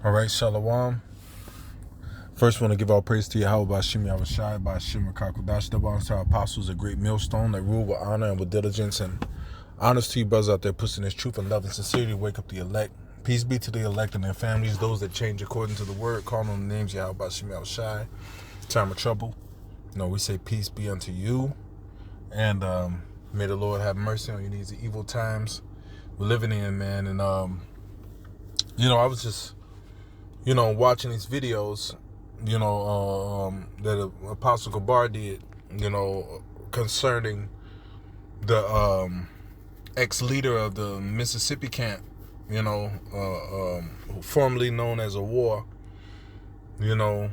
All right, Shalom. First, want to give all praise to Yahweh Bashim Yahushai, Bashim Kakodash, the bonds to our apostles, a great millstone that rule with honor and with diligence. And honors to you, brothers out there, pushing this truth and love and sincerity. Wake up the elect. Peace be to the elect and their families, those that change according to the word, calling on the names Yahweh Bashim Yahushai. Time of trouble. No, we say peace be unto you. And may the Lord have mercy on you in these evil times we're living in, man. And, I was just, watching these videos, that Apostle Gabar did, concerning the ex-leader of the Mississippi camp, formerly known as a war, and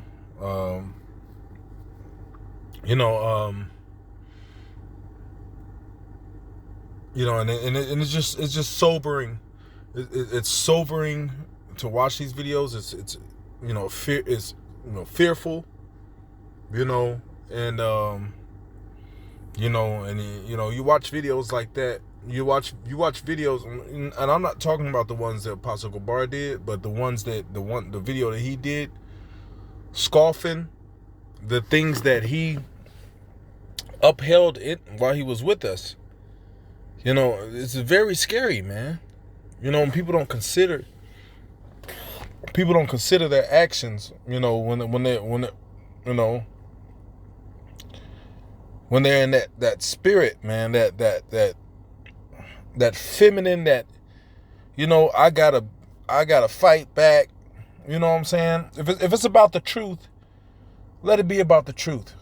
it's just sobering. It's sobering to watch these videos. It's fearful, and you watch videos like that. You watch videos, and I'm not talking about the ones that Apostle Gabar did, but the video that he did, scoffing the things that he upheld it while he was with us. It's very scary, man. People don't consider their actions, when they're in that spirit, man, that feminine, that I gotta fight back. You know what I'm saying? If it's about the truth, let it be about the truth.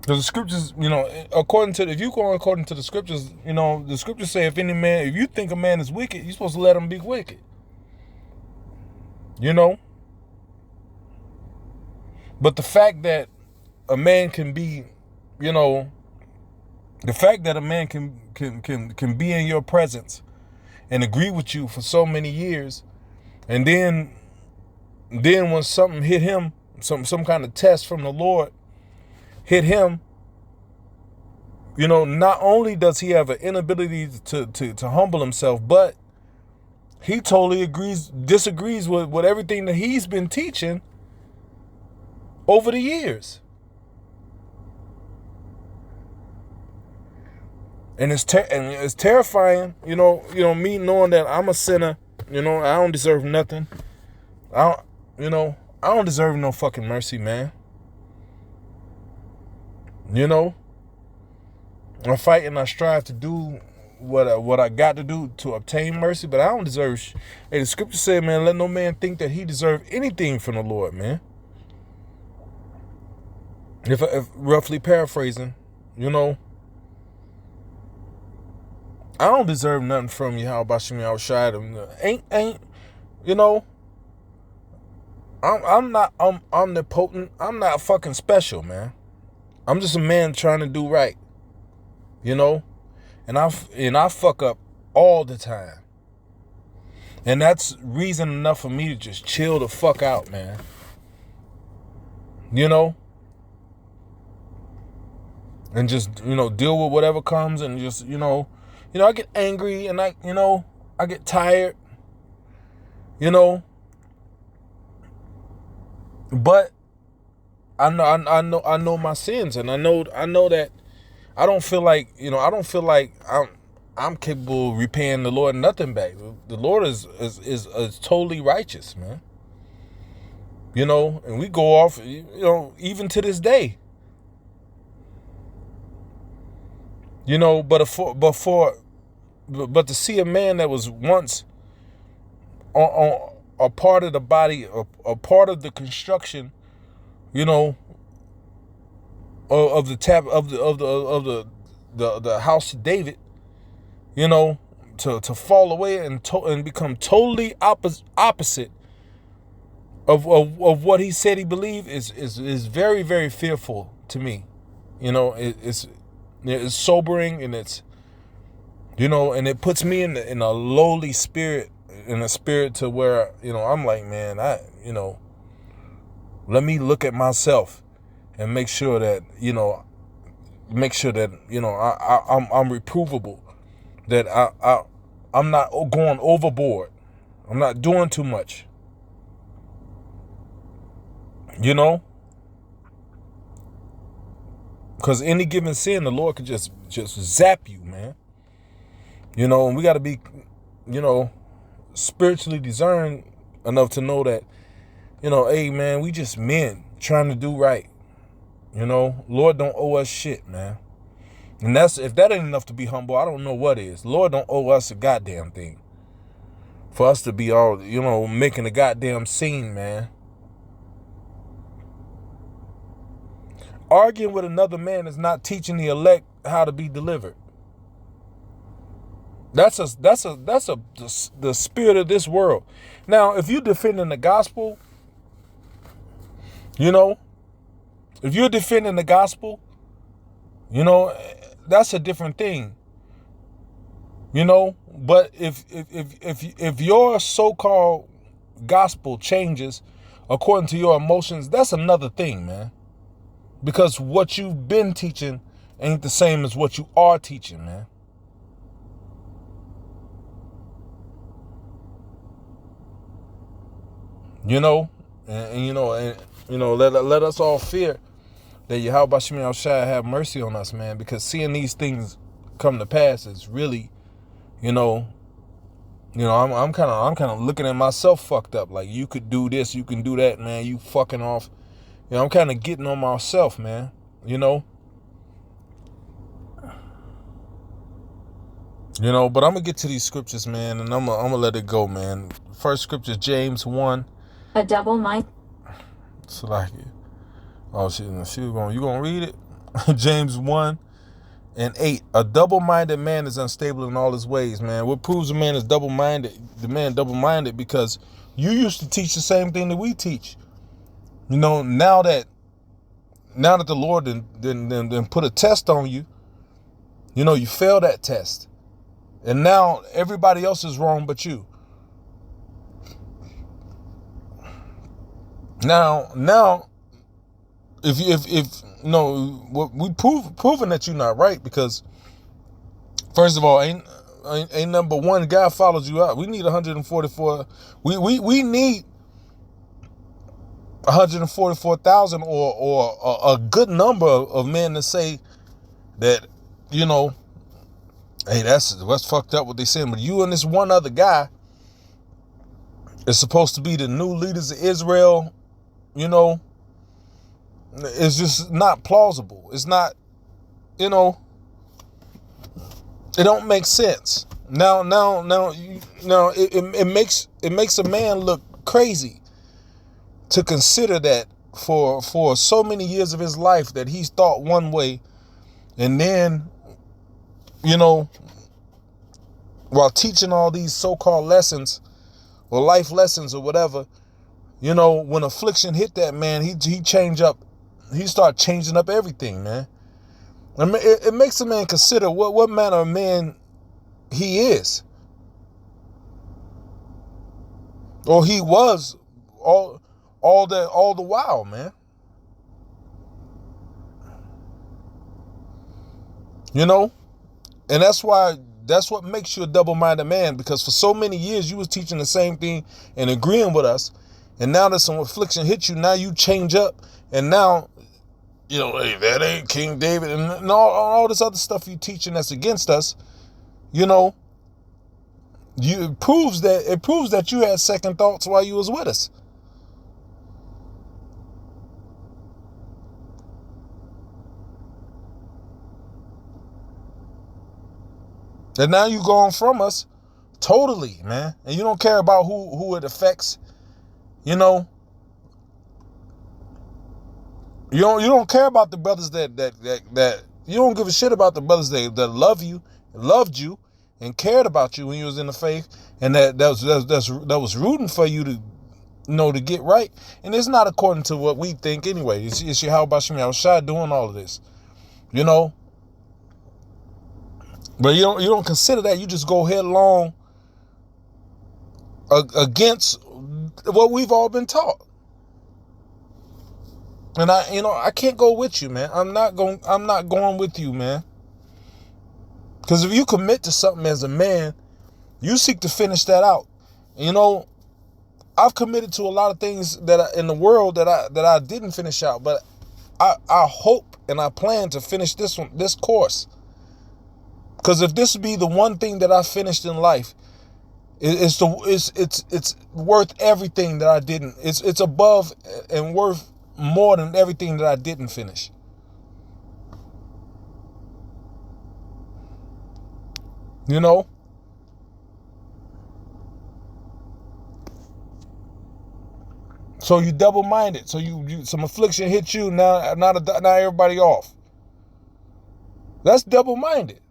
Because the scriptures, if you go according to the scriptures, the scriptures say if you think a man is wicked, you're supposed to let him be wicked. But the fact that a man can be, the fact that a man can be in your presence and agree with you for so many years, and then when something hit him, some kind of test from the Lord hit him, not only does he have an inability to humble himself, but he totally disagrees with everything that he's been teaching over the years. And it's terrifying, me knowing that I'm a sinner, I don't deserve nothing. I don't deserve no fucking mercy, man. I fight and I strive to do what I got to do to obtain mercy, but I don't deserve Hey, the scripture said, man, let no man think that he deserves anything from the Lord, man. If roughly paraphrasing, I don't deserve nothing from you. How about Shemi Yahushai? I'm not omnipotent. I'm not fucking special, man. I'm just a man trying to do right. And I fuck up all the time. And that's reason enough for me to just chill the fuck out, man. And just, deal with whatever comes, and just, I get angry, and I get tired, but I know my sins, and I know that I don't feel like I'm capable of repaying the Lord nothing back. The Lord is totally righteous, man. And we go off, even to this day. But to see a man that was once on a part of the body, a part of the construction, of the house of David, to fall away and become totally opposite of what he said he believed is very, very fearful to me. It's sobering, and it's, and it puts me in a lowly spirit, in a spirit to where, I'm like, man, let me look at myself and make sure that, I'm reprovable, that I'm not going overboard. I'm not doing too much. You know? Because any given sin, the Lord could just zap you, man. You know, and we got to be, you know, spiritually discerned enough to know that, you know, hey, man, we just men trying to do right. You know, Lord don't owe us shit, man. And that's, if that ain't enough to be humble, I don't know what is. Lord don't owe us a goddamn thing. For us to be all, you know, making a goddamn scene, man. Arguing with another man is not teaching the elect how to be delivered. That's the spirit of this world. Now, if you're defending the gospel, you know, if you're defending the gospel, you know, that's a different thing. You know, but if your so-called gospel changes according to your emotions, that's another thing, man. Because what you've been teaching ain't the same as what you are teaching, man. You know, let us all fear that Yahweh Shemi Al-Shai have mercy on us, man. Because seeing these things come to pass is really, I'm kind of looking at myself fucked up. Like, you could do this, you can do that, man. You fucking off. You know, I'm kind of getting on myself, man. You know. You know, but I'm gonna get to these scriptures, man, and I'm gonna let it go, man. First scripture, James 1. A double mind. So like, oh, she was going. You gonna read it? James 1:8. A double-minded man is unstable in all his ways, man. What proves a man is double-minded? The man double-minded because you used to teach the same thing that we teach. You know, now that the Lord then put a test on you, you know, you fail that test, and now everybody else is wrong but you. Now, if you know, we proven that you're not right, because first of all, ain't number one guy follows you out. We need 144. We need 144,000 or a good number of men to say that, you know, hey, that's fucked up what they saying. But you and this one other guy is supposed to be the new leaders of Israel. You know, it's just not plausible. It's not, you know, it don't make sense. Now, it makes a man look crazy to consider that for so many years of his life that he's thought one way, and then, you know, while teaching all these so-called lessons or life lessons or whatever, you know, when affliction hit that man, he change up. He start changing up everything, man. I mean, it makes a man consider what manner of man he is, or he was all the while, man. You know, and that's what makes you a double-minded man, because for so many years you was teaching the same thing and agreeing with us, and now that some affliction hit you, now you change up, and now, you know, hey, that ain't King David, and all this other stuff you teaching that's against us. You know, it proves that you had second thoughts while you was with us. And now you gone from us totally, man. And you don't care about who it affects. You know, you don't care about the brothers that you don't give a shit about the brothers that loved you, and cared about you when you was in the faith, and that was rooting for you to, you know, to get right. And it's not according to what we think anyway. It's Yahweh Shemi Al-Shai doing all of this, you know. But you don't consider that. You just go headlong against what we've all been taught. And I can't go with you, man. I'm not going with you, man. Because if you commit to something as a man, You seek to finish that out. You know, I've committed to a lot of things in the world that I didn't finish out, but I hope and I plan to finish this course. Because if this be the one thing that I finished in life, it's worth everything that I didn't. It's above and worth more than everything that I didn't finish. You know? So you double-minded. So you some affliction hit you, now everybody off. That's double-minded.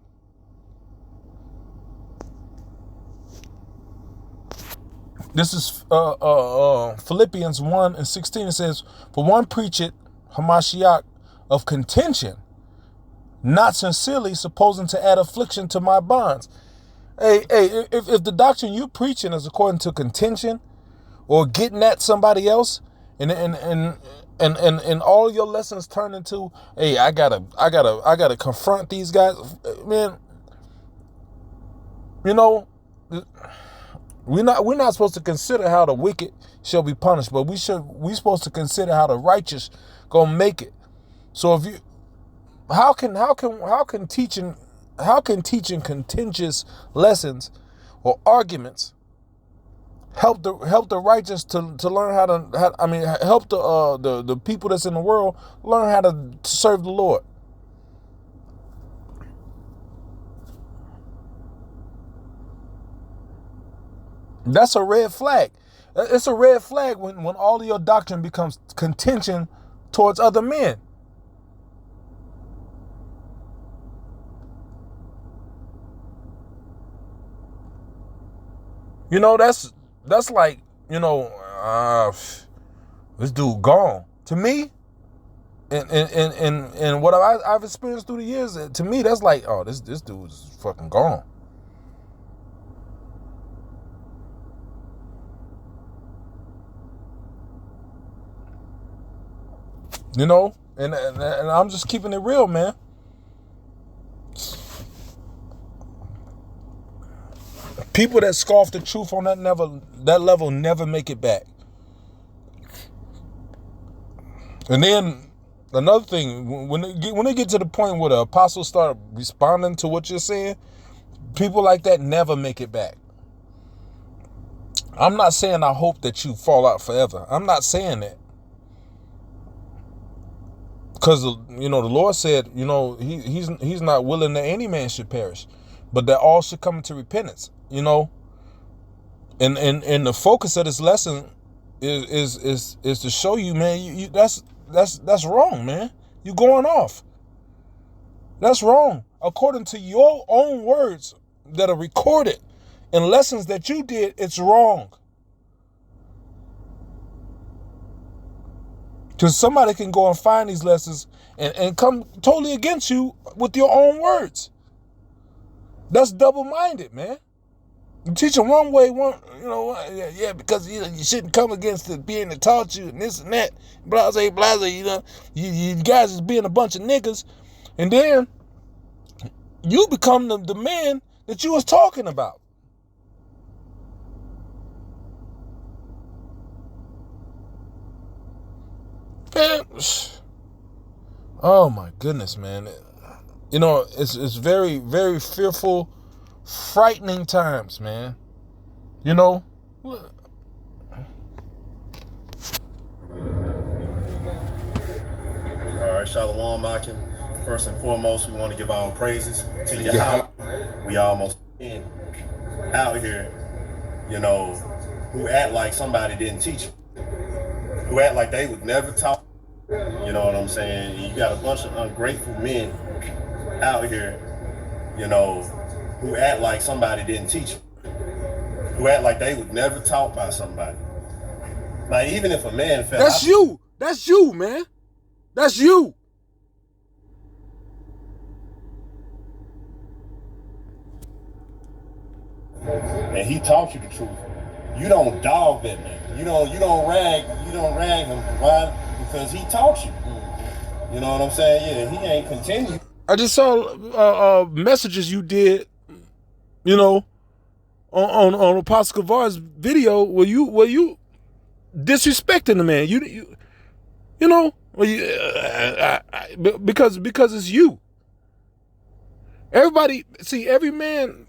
This is Philippians 1:16. It says, "For one preacheth Hamashiach of contention, not sincerely, supposing to add affliction to my bonds." Hey, if the doctrine you preaching is according to contention or getting at somebody else, and all your lessons turn into, hey, I gotta confront these guys, man. You know, we're not supposed to consider how the wicked shall be punished, but we supposed to consider how the righteous gonna make it. So if you, how can teaching contentious lessons or arguments help the righteous to learn help the people that's in the world learn how to serve the Lord? That's a red flag. It's a red flag when all of your doctrine becomes contention towards other men. You know, that's like, you know, this dude gone. To me, and what I've experienced through the years, to me, that's like, oh, this dude is fucking gone. You know, and I'm just keeping it real, man. People that scoff the truth on that level never make it back. And then another thing, when they get to the point where the apostles start responding to what you're saying, people like that never make it back. I'm not saying I hope that you fall out forever. I'm not saying that. Because, you know, the Lord said, you know, he's not willing that any man should perish, but that all should come into repentance, you know. And the focus of this lesson is to show you, man, that's wrong, man. You're going off. That's wrong. According to your own words that are recorded in lessons that you did, it's wrong. Because somebody can go and find these lessons and come totally against you with your own words. That's double-minded, man. You teach them one way, because you shouldn't come against the being that taught you and this and that, blase, you know, you guys is being a bunch of niggas, and then you become the man that you was talking about. Man, oh my goodness, man. You know, it's very, very fearful, frightening times, man. You know? All right, Shalom, Akim. First and foremost, we want to give our praises to Yahweh. We almost out here, you know, who act like somebody didn't teach them, who act like they would never talk. You know what I'm saying? You got a bunch of ungrateful men out here, you know, who act like somebody didn't teach them, who act like they would never talk by somebody. Like, even if a man fell That's you, man. That's you. And he taught you the truth, you don't dog that man. You don't rag him. Why? Because he taught you. You know what I'm saying? Yeah, he ain't continue. I just saw messages you did, you know, on Apostle Kavar's video where you disrespecting the man. You know, because it's you. Everybody, see, every man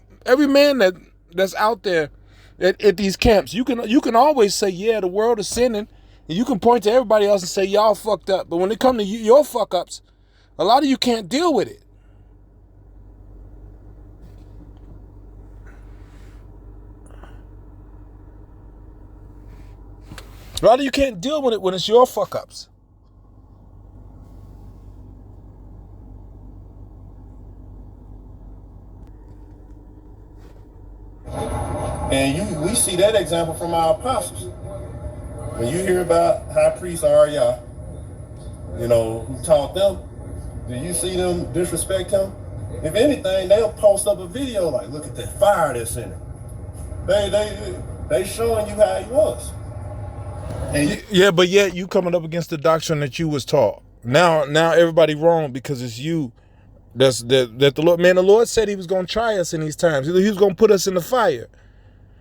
that's out there at these camps, you can always say, yeah, the world is sinning, and you can point to everybody else and say y'all fucked up. But when it comes to your fuck ups, a lot of you can't deal with it. A lot of you can't deal with it when it's your fuck ups. And we see that example from our apostles. When you hear about high priest Arya, you know, who taught them, do you see them disrespect him? If anything, they'll post up a video like, look at that fire that's in it. They showing you how he was. And yeah, but yet you coming up against the doctrine that you was taught. Now everybody wrong because it's you. That the Lord, man, the Lord said he was going to try us in these times. He was going to put us in the fire.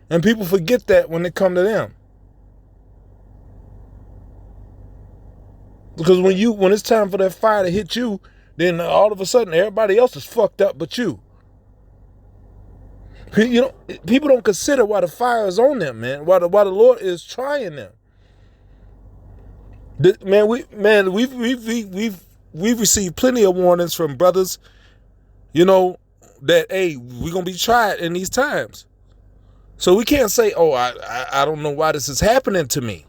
And people forget that when it come to them. Because when it's time for that fire to hit you, then all of a sudden everybody else is fucked up but you. You know, people don't consider why the fire is on them, man. Why the Lord is trying them. We've received plenty of warnings from brothers, you know, that hey, we're gonna be tried in these times. So we can't say, oh, I don't know why this is happening to me.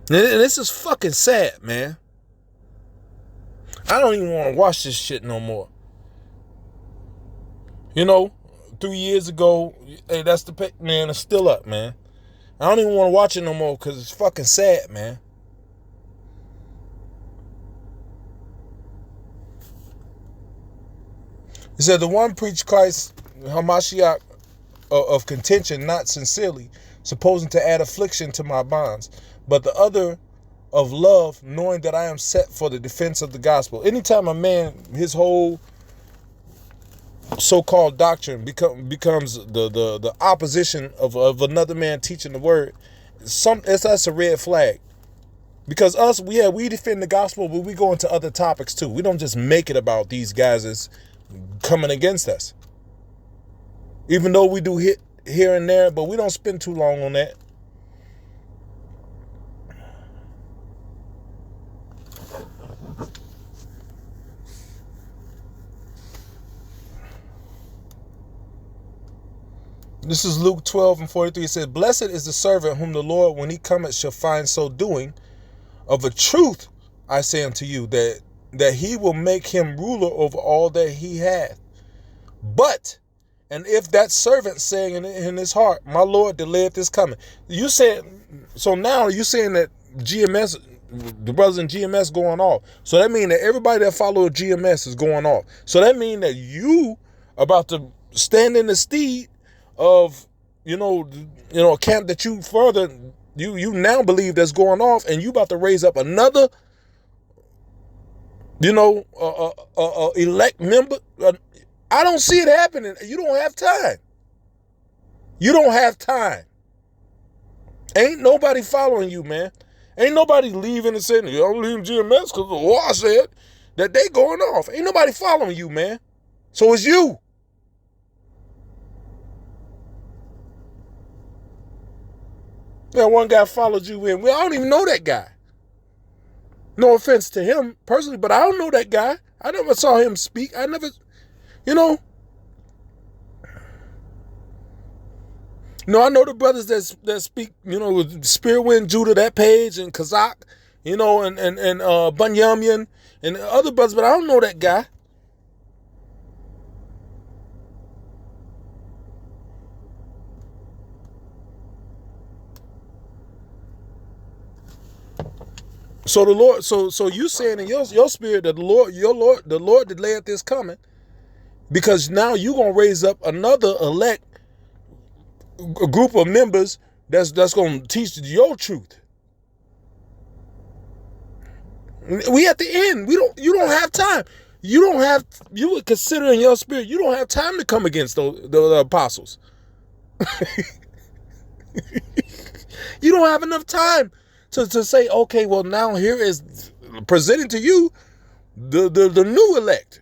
And this is fucking sad, man. I don't even want to watch this shit no more. You know, 3 years ago, hey, that's the man, it's still up, man. I don't even want to watch it no more because it's fucking sad, man. He said, the one preached Christ, Hamashiach, of contention, not sincerely, supposing to add affliction to my bonds, but the other of love, knowing that I am set for the defense of the gospel. Anytime a man, his whole so-called doctrine becomes the opposition of another man teaching the word, that's a red flag. Because we defend the gospel, but we go into other topics too. We don't just make it about these guys as coming against us. Even though we do hit here and there, but we don't spend too long on that. This is Luke 12:43. It says, blessed is the servant whom the Lord, when he cometh, shall find so doing. Of a truth, I say unto you, that he will make him ruler over all that he hath. But, and if that servant saying in his heart, my Lord delayeth this coming. You said, so now you saying that GMS, the brothers in GMS going off. So that means that everybody that follows GMS is going off. So that means that you about to stand in the steed of, you know, a camp that you further, you now believe that's going off, and you about to raise up another, you know, elect member. I don't see it happening. You don't have time. You don't have time. Ain't nobody following you, man. Ain't nobody leaving and saying, I'm leaving GMS because the law said that they going off. Ain't nobody following you, man. So it's you. Yeah, one guy followed you in. Well, I don't even know that guy. No offense to him personally, but I don't know that guy. I never saw him speak. I never, you know. No, I know the brothers that speak, you know, with Spirit Wind Judah, that page, and Kazak, you know, and Bunyamian, and other brothers, but I don't know that guy. So the Lord, so you saying in your spirit that the Lord delayed this coming, because now you gonna raise up another elect a group of members that's gonna teach your truth. We at the end. You don't have time. you would consider in your spirit, you don't have time to come against the apostles. You don't have enough time to say, okay, well, now here is presenting to you the new elect.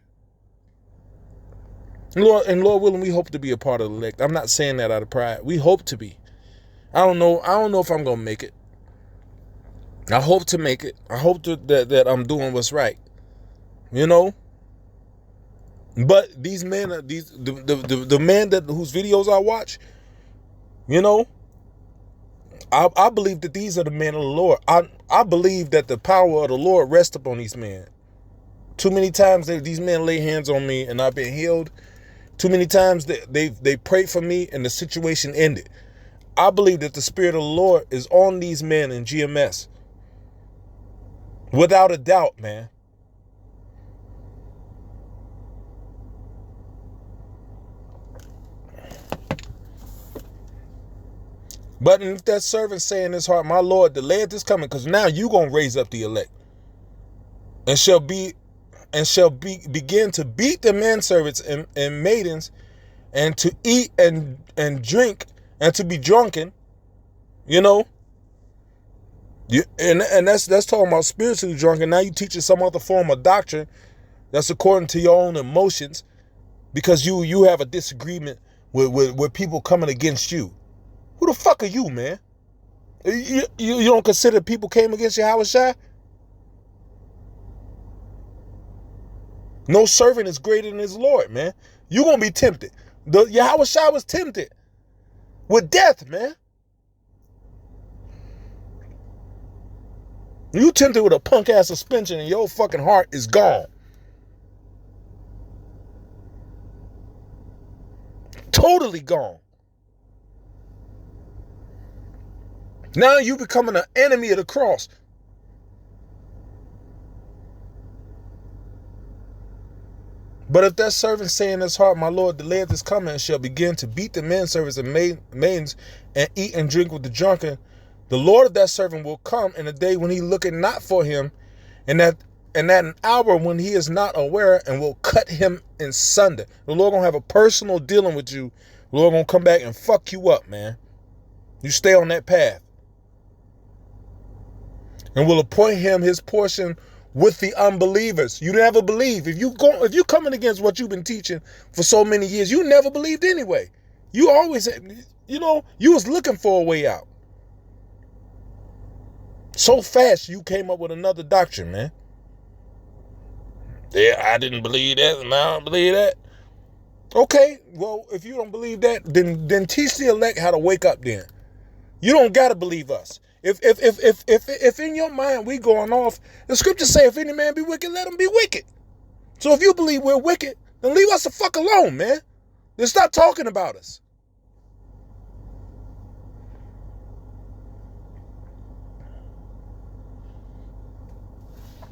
Lord willing, we hope to be a part of the elect. I'm not saying that out of pride. We hope to be. I don't know if I'm gonna make it. I hope to make it. I hope that I'm doing what's right. You know? But these men, the men whose videos I watch, you know, I believe that these are the men of the Lord. I believe that the power of the Lord rests upon these men. Too many times these men lay hands on me and I've been healed. Too many times they prayed for me and the situation ended. I believe that the Spirit of the Lord is on these men in GMS. Without a doubt, man. But if that servant say in his heart, my Lord, delayeth this coming, because now you gonna raise up the elect, and shall begin to beat the menservants and maidens, and to eat and drink and to be drunken, you know. And that's talking about spiritually drunken. Now you teaching some other form of doctrine that's according to your own emotions, because you have a disagreement with people coming against you. Who the fuck are you, man? You don't consider people came against Yahushua? No servant is greater than his Lord, man. You're going to be tempted. Yahushua was tempted with death, man. You tempted with a punk ass suspension and your fucking heart is gone. Totally gone. Now you becoming an enemy of the cross. But if that servant say in his heart, my Lord, delayeth this coming, and shall begin to beat the menservants and maidens, and eat and drink with the drunken, the Lord of that servant will come in a day when he looketh not for him, and that an hour when he is not aware, and will cut him in sunder. The Lord gonna have a personal dealing with you. The Lord gonna come back and fuck you up, man. You stay on that path. And will appoint him his portion with the unbelievers. You never believe. If you coming against what you've been teaching for so many years, you never believed anyway. You always, you know, you was looking for a way out. So fast you came up with another doctrine, man. Yeah, I didn't believe that, and I don't believe that. Okay, well, if you don't believe that, then teach the elect how to wake up then. You don't gotta believe us. If in your mind we going off, the scriptures say if any man be wicked, let him be wicked. So if you believe we're wicked, then leave us the fuck alone, man. Then stop talking about us.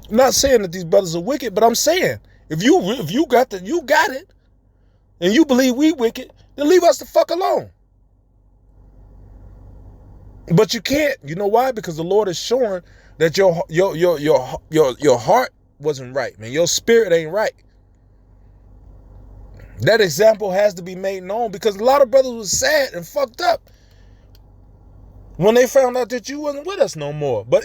I'm not saying that these brothers are wicked, but I'm saying if you got it, and you believe we wicked, then leave us the fuck alone. But you can't. You know why? Because the Lord is showing that your heart wasn't right, man. Your spirit ain't right. That example has to be made known, because a lot of brothers was sad and fucked up when they found out that you wasn't with us no more. But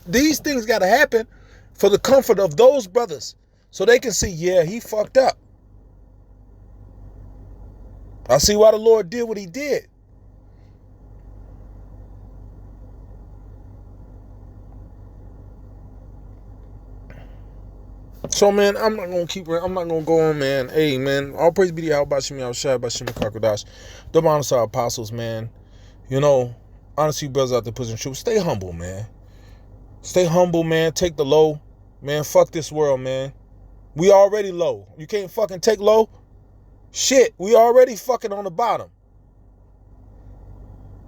these things got to happen for the comfort of those brothers, so they can see, yeah, he fucked up. I see why the Lord did what he did. So, man, I'm not gonna go on, man. Hey, man, all praise be to Yahweh Bashim Yahushua Bashim Kakodash. The honest our apostles, man. You know, honestly, brothers out there pushing truth. Stay humble, man. Stay humble, man. Take the low. Man, fuck this world, man. We already low. You can't fucking take low? Shit, we already fucking on the bottom.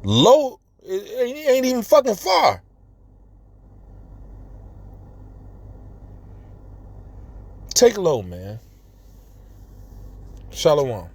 Low, it ain't even fucking far. Take low, man. Shalom.